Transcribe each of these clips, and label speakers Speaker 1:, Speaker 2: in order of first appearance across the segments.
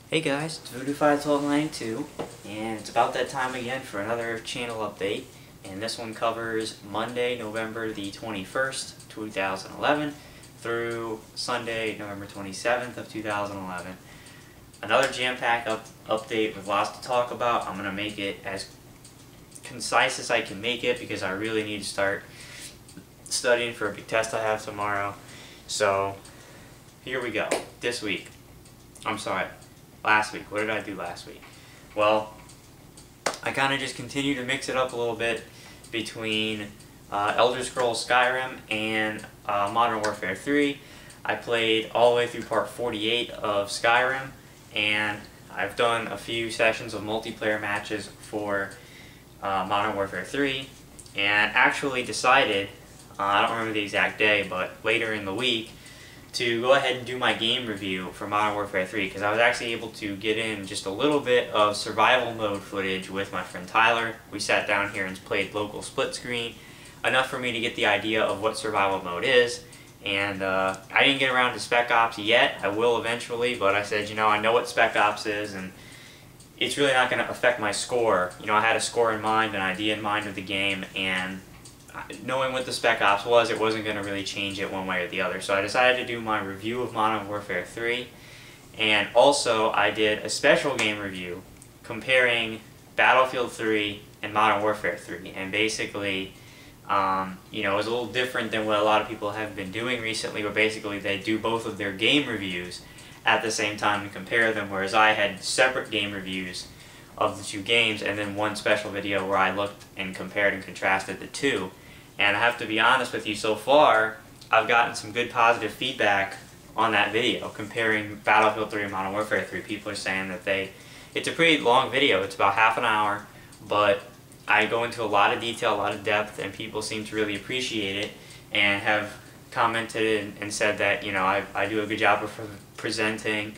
Speaker 1: Hey guys, it's Voodoo51292, and it's about that time again for another channel update. And this one covers Monday, November the 21st, 2011, through Sunday, November 27th of 2011. Another jam-packed update with lots to talk about. I'm going to make it as concise as I can make it because I really need to start studying for a big test I have tomorrow. So, here we go. This week. Last week. What did I do last week? Well, I kind of just continue to mix it up a little bit between Elder Scrolls Skyrim and Modern Warfare 3. I played all the way through part 48 of Skyrim, and I've done a few sessions of multiplayer matches for Modern Warfare 3, and actually decided, I don't remember the exact day, but later in the week, to go ahead and do my game review for Modern Warfare 3, because I was actually able to get in just a little bit of survival mode footage with my friend Tyler. We sat down here and played local split screen, enough for me to get the idea of what survival mode is. And I didn't get around to Spec Ops yet. I will eventually, but I said, I know what Spec Ops is, and it's really not going to affect my score. I had a score in mind, an idea in mind of the game, and knowing what the Spec Ops was, it wasn't going to really change it one way or the other. So I decided to do my review of Modern Warfare 3, and also I did a special game review comparing Battlefield 3 and Modern Warfare 3. And basically, it was a little different than what a lot of people have been doing recently, where basically they do both of their game reviews at the same time and compare them, whereas I had separate game reviews of the two games and then one special video where I looked and compared and contrasted the two. And I have to be honest with you, so far, I've gotten some good positive feedback on that video, comparing Battlefield 3 and Modern Warfare 3. People are saying that it's a pretty long video, it's about half an hour, but I go into a lot of detail, a lot of depth, and people seem to really appreciate it, and have commented and said that, I do a good job of presenting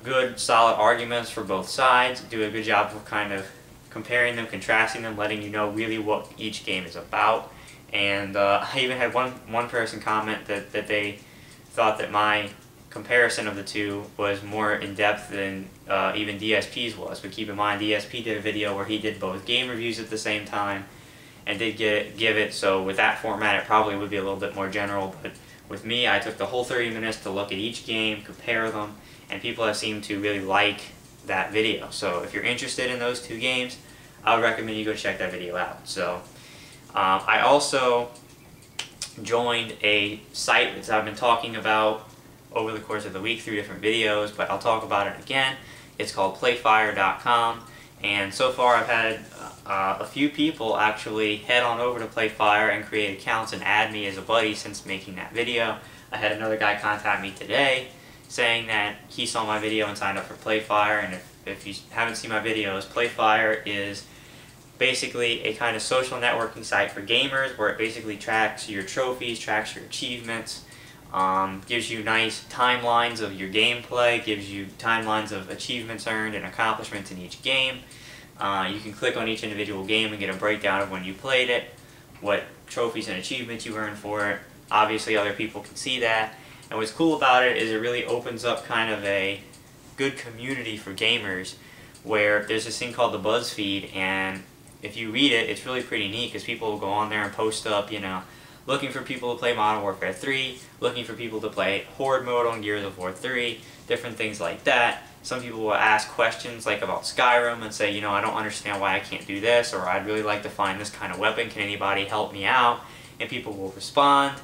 Speaker 1: good, solid arguments for both sides, do a good job of kind of comparing them, contrasting them, letting you know really what each game is about. And I even had one person comment that they thought that my comparison of the two was more in-depth than even DSP's was. But keep in mind, DSP did a video where he did both game reviews at the same time and did give it, so with that format it probably would be a little bit more general. But with me, I took the whole 30 minutes to look at each game, compare them, and people have seemed to really like that video. So if you're interested in those two games, I would recommend you go check that video out. So I also joined a site that I've been talking about over the course of the week through different videos, but I'll talk about it again. It's called Playfire.com, and so far I've had a few people actually head on over to Playfire and create accounts and add me as a buddy since making that video. I had another guy contact me today saying that he saw my video and signed up for Playfire. And if you haven't seen my videos, Playfire is basically a kind of social networking site for gamers, where it basically tracks your trophies, tracks your achievements, gives you nice timelines of your gameplay, gives you timelines of achievements earned and accomplishments in each game. You can click on each individual game and get a breakdown of when you played it, what trophies and achievements you earned for it. Obviously other people can see that. And what's cool about it is it really opens up kind of a good community for gamers, where there's this thing called the BuzzFeed, and if you read it, it's really pretty neat because people will go on there and post up, looking for people to play Modern Warfare 3, looking for people to play Horde mode on Gears of War 3, different things like that. Some people will ask questions like about Skyrim and say, I don't understand why I can't do this, or I'd really like to find this kind of weapon, can anybody help me out? And people will respond.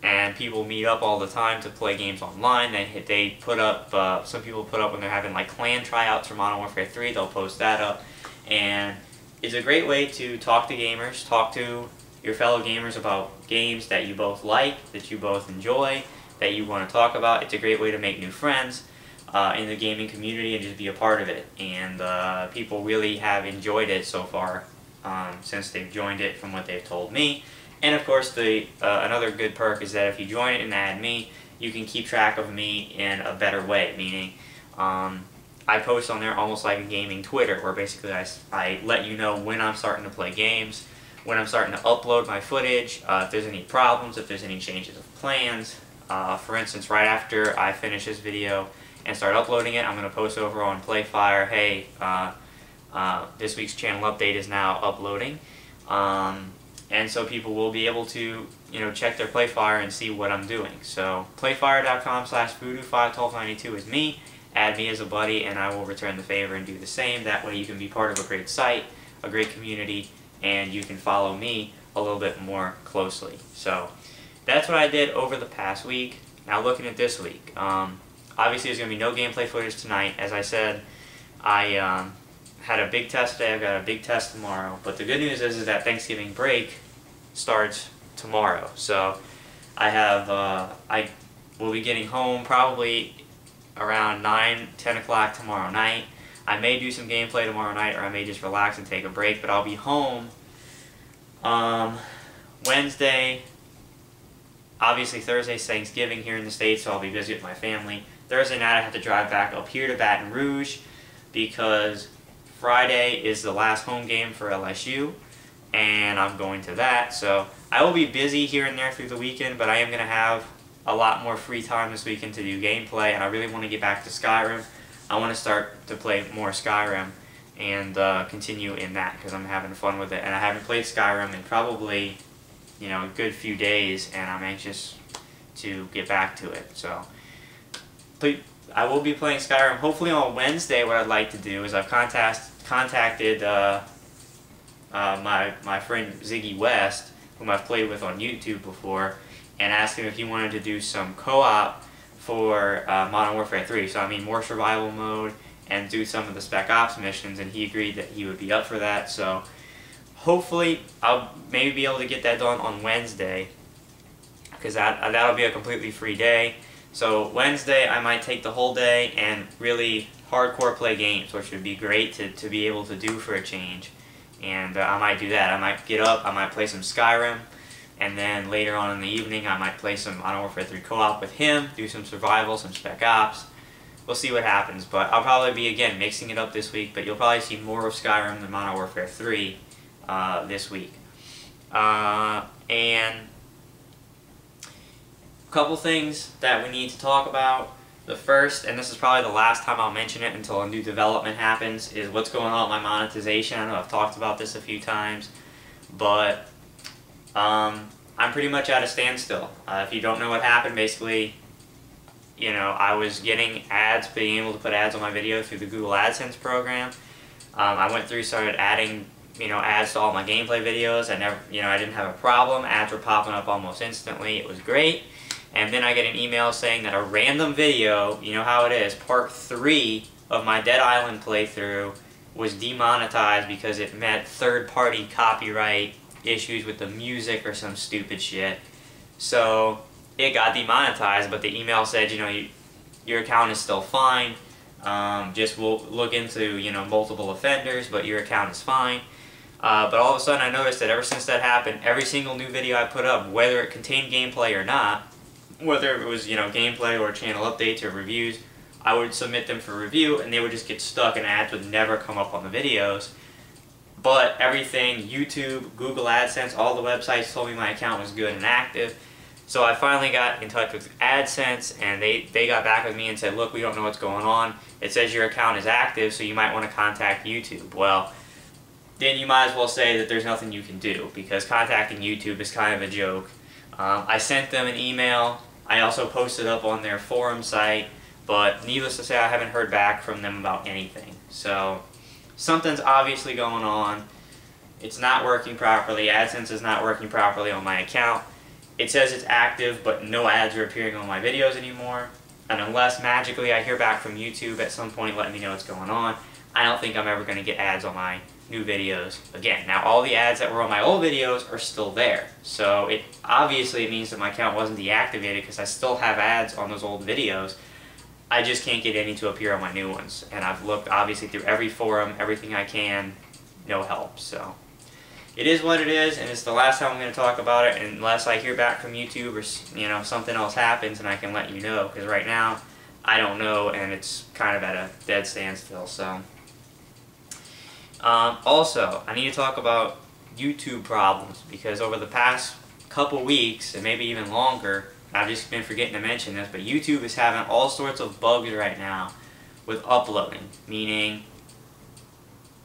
Speaker 1: And people meet up all the time to play games online. They put up, some people put up when they're having like clan tryouts for Modern Warfare 3, they'll post that up. And it's a great way to talk to gamers, talk to your fellow gamers about games that you both like, that you both enjoy, that you want to talk about. It's a great way to make new friends in the gaming community and just be a part of it. And people really have enjoyed it so far since they've joined it, from what they've told me. And of course, another good perk is that if you join it and add me, you can keep track of me in a better way, meaning I post on there almost like a gaming Twitter, where basically I let you know when I'm starting to play games, when I'm starting to upload my footage, if there's any problems, if there's any changes of plans. For instance, right after I finish this video and start uploading it. I'm going to post over on Playfire, hey, this week's channel update is now uploading. And so people will be able to, check their Playfire and see what I'm doing. So playfire.com/voodoo51292 is me. Add me as a buddy and I will return the favor and do the same. That way you can be part of a great site, a great community, and you can follow me a little bit more closely. So that's what I did over the past week. Now looking at this week. Obviously there's going to be no gameplay footage tonight. As I said, I had a big test today. I've got a big test tomorrow. But the good news is that Thanksgiving break starts tomorrow. So I will be getting home probably around 9-10 o'clock tomorrow night. I may do some gameplay tomorrow night, or I may just relax and take a break, but I'll be home Wednesday. Obviously Thursday's Thanksgiving here in the States, so I'll be busy with my family. Thursday night I have to drive back up here to Baton Rouge because Friday is the last home game for LSU, and I'm going to that. So I will be busy here and there through the weekend, but I am going to have a lot more free time this weekend to do gameplay, and I really want to get back to Skyrim. I want to start to play more Skyrim and continue in that because I'm having fun with it. And I haven't played Skyrim in probably, a good few days, and I'm anxious to get back to it. So I will be playing Skyrim hopefully on Wednesday. What I'd like to do is I've contacted my friend Ziggy West, whom I've played with on YouTube before, and asked him if he wanted to do some co-op for Modern Warfare 3. So I mean more survival mode and do some of the Spec Ops missions, and he agreed that he would be up for that. So hopefully I'll maybe be able to get that done on Wednesday, because that'll be a completely free day. So Wednesday I might take the whole day and really hardcore play games, which would be great to be able to do for a change. And I might do that. I might get up, I might play some Skyrim, and then later on in the evening I might play some Modern Warfare 3 co-op with him, do some survival, some Spec Ops. We'll see what happens, but I'll probably be, again, mixing it up this week, but you'll probably see more of Skyrim than Modern Warfare 3 this week. And a couple things that we need to talk about. The first, and this is probably the last time I'll mention it until a new development happens, is what's going on with my monetization. I know I've talked about this a few times, but I'm pretty much at a standstill. If you don't know what happened, basically, I was getting ads, being able to put ads on my video through the Google AdSense program. I went through, started adding, ads to all my gameplay videos. I didn't have a problem. Ads were popping up almost instantly. It was great. And then I get an email saying that a random video, you know how it is, part 3 of my Dead Island playthrough was demonetized because it met third-party copyright issues with the music or some stupid shit. So it got demonetized, but the email said, your account is still fine. Just we'll look into, multiple offenders, but your account is fine. But all of a sudden I noticed that ever since that happened, every single new video I put up, whether it contained gameplay or not, whether it was, gameplay or channel updates or reviews, I would submit them for review and they would just get stuck and ads would never come up on the videos. But everything, YouTube, Google AdSense, all the websites told me my account was good and active. So I finally got in touch with AdSense, and they got back with me and said, look, we don't know what's going on. It says your account is active, so you might want to contact YouTube. Well, then you might as well say that there's nothing you can do, because contacting YouTube is kind of a joke. I sent them an email. I also posted up on their forum site, but needless to say, I haven't heard back from them about anything. So something's obviously going on. It's not working properly. AdSense is not working properly on my account. It says it's active, but no ads are appearing on my videos anymore. And unless magically I hear back from YouTube at some point letting me know what's going on, I don't think I'm ever going to get ads on my new videos again. Now, all the ads that were on my old videos are still there. So it means that my account wasn't deactivated, because I still have ads on those old videos. I just can't get any to appear on my new ones. And I've looked, obviously, through every forum, everything I can, no help. So it is what it is, and it's the last time I'm going to talk about it unless I hear back from YouTube or something else happens and I can let you know, because right now I don't know and it's kind of at a dead standstill. So also, I need to talk about YouTube problems, because over the past couple weeks, and maybe even longer, I've just been forgetting to mention this, but YouTube is having all sorts of bugs right now with uploading, meaning,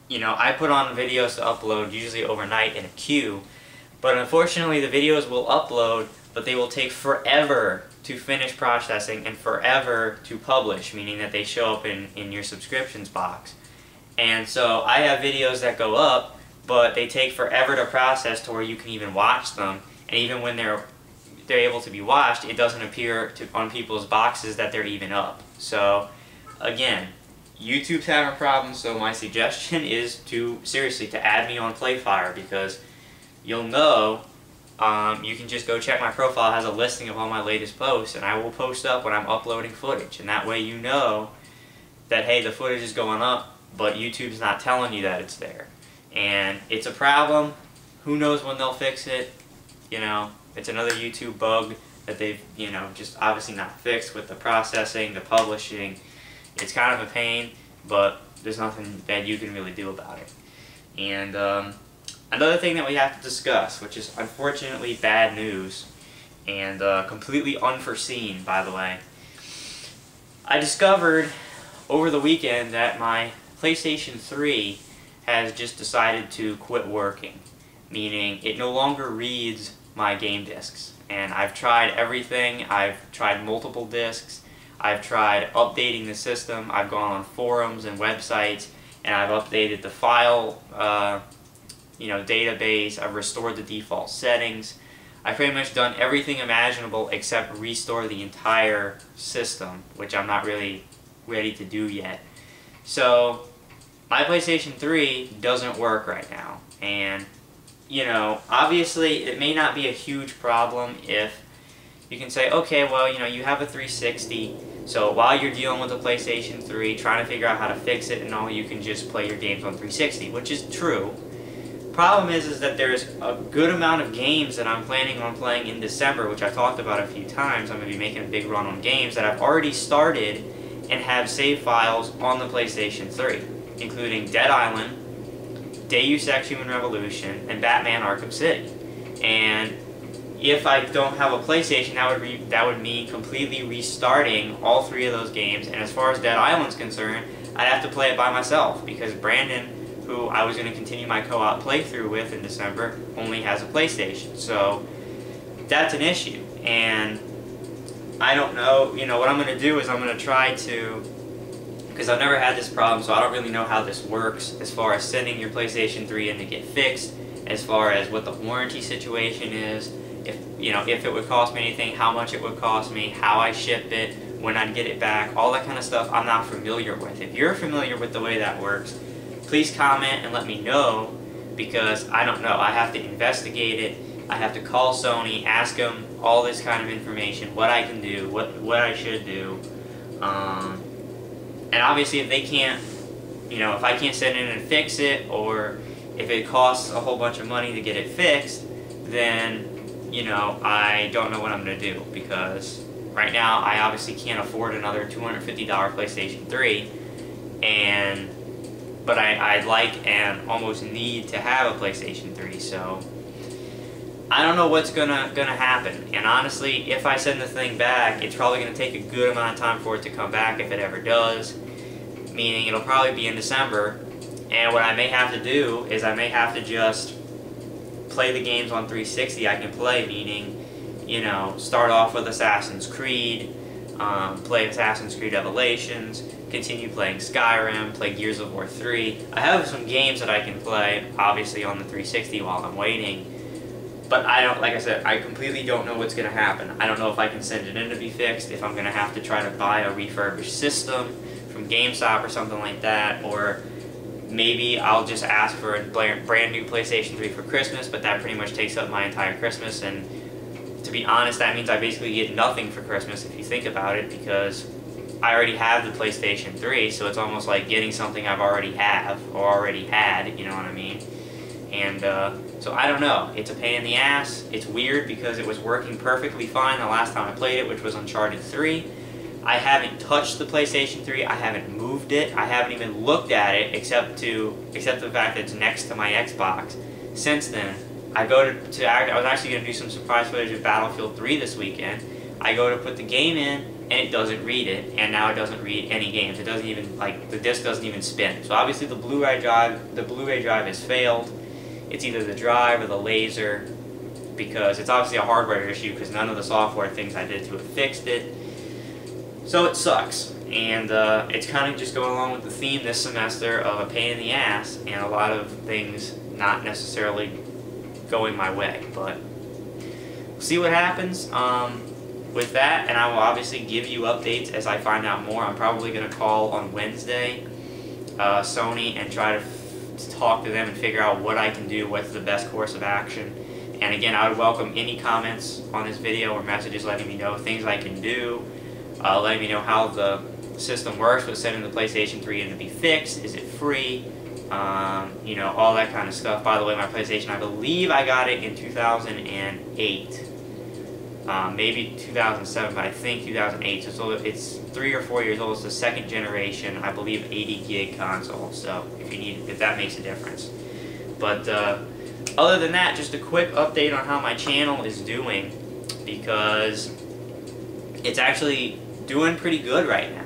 Speaker 1: you know, I put on videos to upload usually overnight in a queue, but unfortunately the videos will upload, but they will take forever to finish processing and forever to publish, meaning that they show up in your subscriptions box. And so I have videos that go up, but they take forever to process to where you can even watch them, and even when they're able to be watched, it doesn't appear on people's boxes that they're even up. So again, YouTube's having problems, so my suggestion is to add me on Playfire, because you'll know, you can just go check my profile. It has a listing of all my latest posts, and I will post up when I'm uploading footage, and that way you know that, hey, the footage is going up, but YouTube's not telling you that it's there. And it's a problem. Who knows when they'll fix it? You know, it's another YouTube bug that they've, you know, just obviously not fixed with the processing, the publishing. It's kind of a pain, but there's nothing that you can really do about it. And another thing that we have to discuss, which is unfortunately bad news, and completely unforeseen, by the way. I discovered over the weekend that my PlayStation 3 has just decided to quit working, meaning it no longer reads my game discs. And I've tried everything. I've tried multiple discs. I've tried updating the system. I've gone on forums and websites, and I've updated the file database. I've restored the default settings. I've pretty much done everything imaginable except restore the entire system, which I'm not really ready to do yet. So my PlayStation 3 doesn't work right now, and you know, obviously it may not be a huge problem if you can say, okay, well, you know, you have a 360, so while you're dealing with the PlayStation 3, trying to figure out how to fix it and all, you can just play your games on 360, which is true. Problem is that there's a good amount of games that I'm planning on playing in December, which I've talked about a few times. I'm going to be making a big run on games that I've already started and have save files on the PlayStation 3, including Dead Island, Deus Ex Human Revolution, and Batman Arkham City. And if I don't have a PlayStation, that would mean completely restarting all three of those games. And as far as Dead Island's concerned, I'd have to play it by myself, because Brandon, who I was going to continue my co-op playthrough with in December, only has a PlayStation. So that's an issue. And I don't know, you know, what I'm going to do is I'm going to try to, because I've never had this problem, so I don't really know how this works as far as sending your PlayStation 3 in to get fixed, as far as what the warranty situation is, if it would cost me anything, how much it would cost me, how I ship it, when I'd get it back, all that kind of stuff I'm not familiar with. If you're familiar with the way that works, please comment and let me know, because I don't know. I have to investigate it. I have to call Sony, ask them all this kind of information, what I can do, what I should do. And obviously if they can't, you know, if I can't send in and fix it, or if it costs a whole bunch of money to get it fixed, then, you know, I don't know what I'm going to do, because right now I obviously can't afford another $250 PlayStation 3, but I'd like and almost need to have a PlayStation 3, so I don't know what's gonna happen. And honestly, if I send the thing back, it's probably gonna take a good amount of time for it to come back, if it ever does, meaning it'll probably be in December. And what I may have to do is I may have to just play the games on 360 I can play, meaning, you know, start off with Assassin's Creed, play Assassin's Creed Revelations, continue playing Skyrim, play Gears of War 3. I have some games that I can play, obviously, on the 360 while I'm waiting. But I don't, like I said, I completely don't know what's going to happen. I don't know if I can send it in to be fixed, if I'm going to have to try to buy a refurbished system from GameStop or something like that, or maybe I'll just ask for a brand new PlayStation 3 for Christmas, but that pretty much takes up my entire Christmas, and to be honest, that means I basically get nothing for Christmas if you think about it, because I already have the PlayStation 3, so it's almost like getting something I've already have, or already had, you know what I mean? And so I don't know. It's a pain in the ass. It's weird because it was working perfectly fine the last time I played it, which was Uncharted 3. I haven't touched the PlayStation 3. I haven't moved it. I haven't even looked at it except the fact that it's next to my Xbox. Since then, I was actually going to do some surprise footage of Battlefield 3 this weekend. I go to put the game in, and it doesn't read it, and now it doesn't read any games. It doesn't even, like, the disc doesn't even spin. So obviously the Blu-ray drive has failed. It's either the drive or the laser, because it's obviously a hardware issue, because none of the software things I did to it fixed it. So it sucks, and it's kind of just going along with the theme this semester of a pain in the ass, and a lot of things not necessarily going my way, but we'll see what happens with that, and I will obviously give you updates as I find out more. I'm probably going to call on Wednesday Sony and try to talk to them and figure out what I can do, what's the best course of action. And again, I would welcome any comments on this video or messages letting me know things I can do, letting me know how the system works with sending the PlayStation 3 in to be fixed. Is it free? You know, all that kind of stuff. By the way, my PlayStation, I believe I got it in 2008. Maybe 2007, but I think 2008. So it's 3 or 4 years old. It's the second generation, I believe, 80 gig console. So if that makes a difference. But other than that, just a quick update on how my channel is doing, because it's actually doing pretty good right now.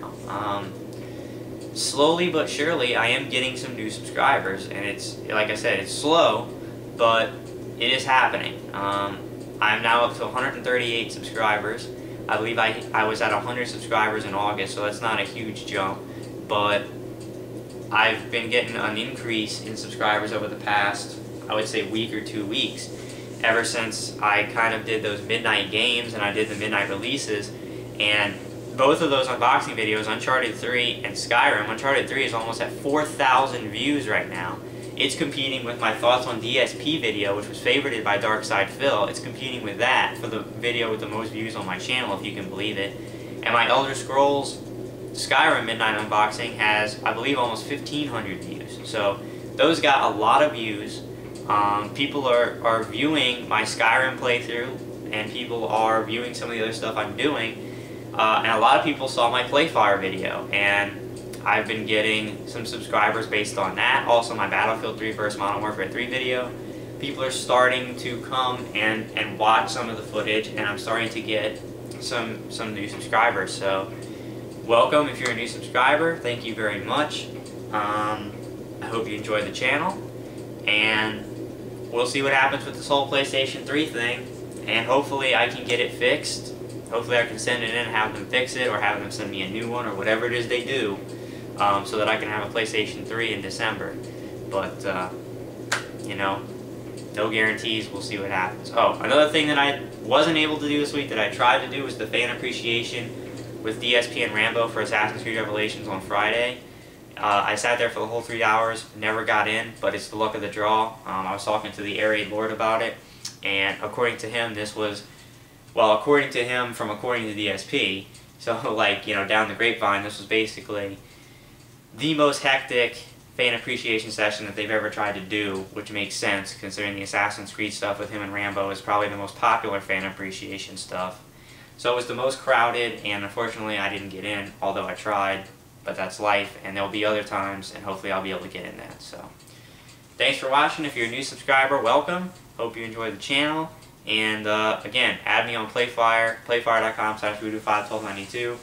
Speaker 1: Slowly but surely, I am getting some new subscribers, and it's, like I said, it's slow, but it is happening. I'm now up to 138 subscribers. I believe I was at 100 subscribers in August, so that's not a huge jump, but I've been getting an increase in subscribers over the past, I would say, week or 2 weeks, ever since I kind of did those midnight games and I did the midnight releases. And both of those unboxing videos, Uncharted 3 and Skyrim, Uncharted 3 is almost at 4,000 views right now. It's competing with my thoughts on DSP video, which was favorited by Darkside Phil. It's competing with that for the video with the most views on my channel, if you can believe it. And my Elder Scrolls Skyrim Midnight Unboxing has, I believe, almost 1,500 views. So those got a lot of views. People are viewing my Skyrim playthrough, and people are viewing some of the other stuff I'm doing. And a lot of people saw my Playfire video, and I've been getting some subscribers based on that. Also, my Battlefield 3 vs. Modern Warfare 3 video. People are starting to come and watch some of the footage, and I'm starting to get some new subscribers. So, welcome if you're a new subscriber. Thank you very much. I hope you enjoy the channel, and we'll see what happens with this whole PlayStation 3 thing, and hopefully I can get it fixed. Hopefully I can send it in and have them fix it, or have them send me a new one, or whatever it is they do, so that I can have a PlayStation 3 in December. But, you know, no guarantees. We'll see what happens. Oh, another thing that I wasn't able to do this week that I tried to do was the fan appreciation with DSP and Rambo for Assassin's Creed Revelations on Friday. I sat there for the whole 3 hours, never got in, but it's the luck of the draw. I was talking to the Air Raid Lord about it, and according to him, this was, well, according to him from according to DSP, so, like, you know, down the grapevine, this was basically the most hectic fan appreciation session that they've ever tried to do, which makes sense considering the Assassin's Creed stuff with him and Rambo is probably the most popular fan appreciation stuff. So it was the most crowded, and unfortunately I didn't get in, although I tried. But that's life, and there'll be other times, and hopefully I'll be able to get in that. So, thanks for watching. If you're a new subscriber, welcome. Hope you enjoy the channel. And again, add me on Playfire, playfire.com/voodoo51292,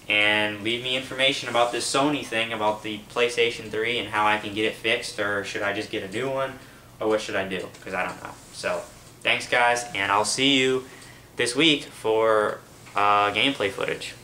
Speaker 1: and leave me information about this Sony thing, about the PlayStation 3, and how I can get it fixed, or should I just get a new one, or what should I do? Because I don't know. So, thanks guys, and I'll see you this week for gameplay footage.